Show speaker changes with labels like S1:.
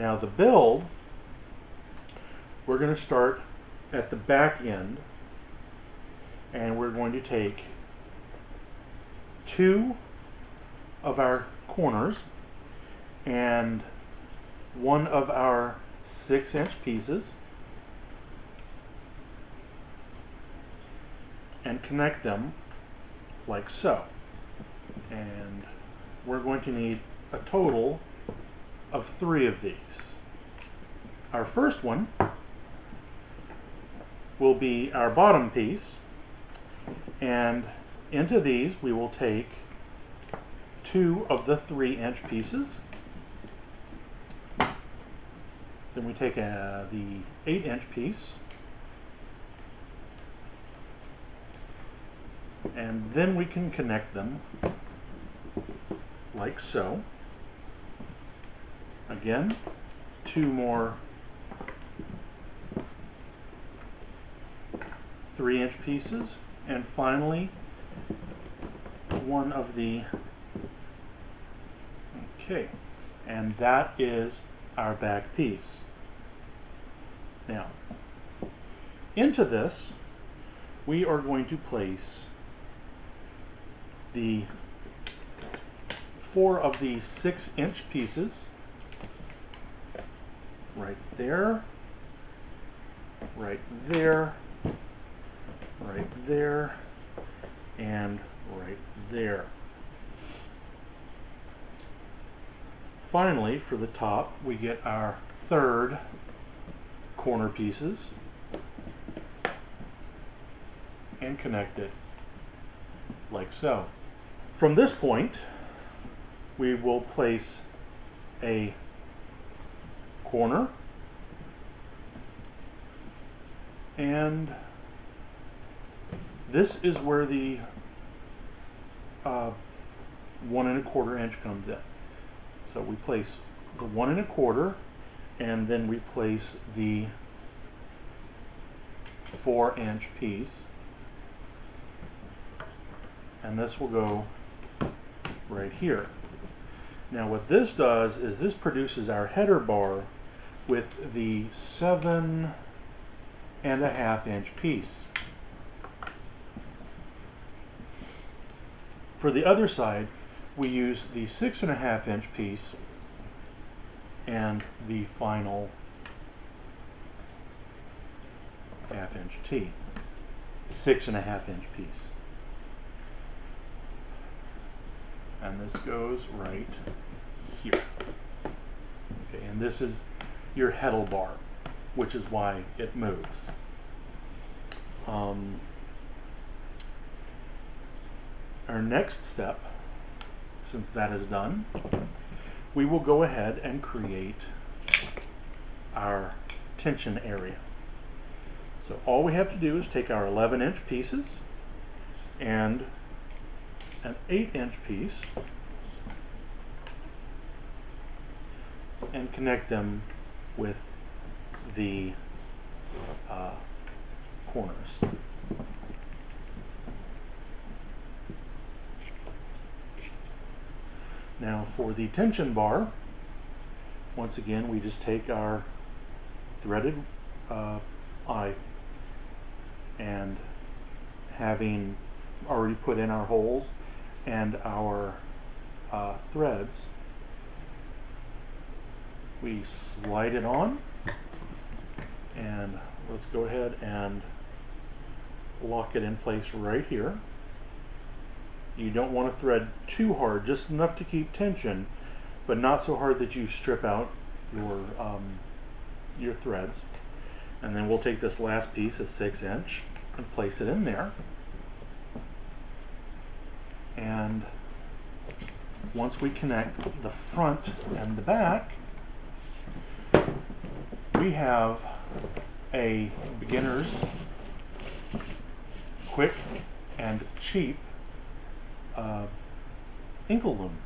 S1: Now the build, we're going to start at the back end, and we're going to take 2 of our corners and 1 of our 6-inch pieces and connect them like so. And we're going to need a total of 3 of these. Our first one will be our bottom piece, and into these we will take 2 of the 3-inch pieces. Then we take the 8-inch piece, and then we can connect them like so. Again, 2 more 3-inch pieces, and finally 1 of the, okay, and that is our back piece. Now, into this we are going to place the 4 of the 6-inch pieces right there, right there, right there, and right there. Finally, for the top, we get our 3rd corner pieces and connect it like so. From this point, we will place a corner and this is where the 1 1/4 inch comes in. So we place the 1 1/4 and then we place the 4-inch piece, and this will go right here. Now what this does is this produces our header bar with the 7 1/2 inch piece. For the other side, we use the 6 1/2 inch piece and the final 1/2 inch T, 6 1/2 inch piece. And this goes right here. Okay, and this is your heddle bar, which is why it moves. Our next step, since that is done, we will go ahead and create our tension area. So all we have to do is take our 11-inch pieces and an 8-inch piece and connect them with the corners. Now for the tension bar, once again we just take our threaded eye, and having already put in our holes and our threads, we slide it on, and let's go ahead and lock it in place right here. You don't want to thread too hard, just enough to keep tension, but not so hard that you strip out your threads. And then we'll take this last piece, a 6-inch, and place it in there. And once we connect the front and the back, we have a beginner's quick and cheap inkle loom.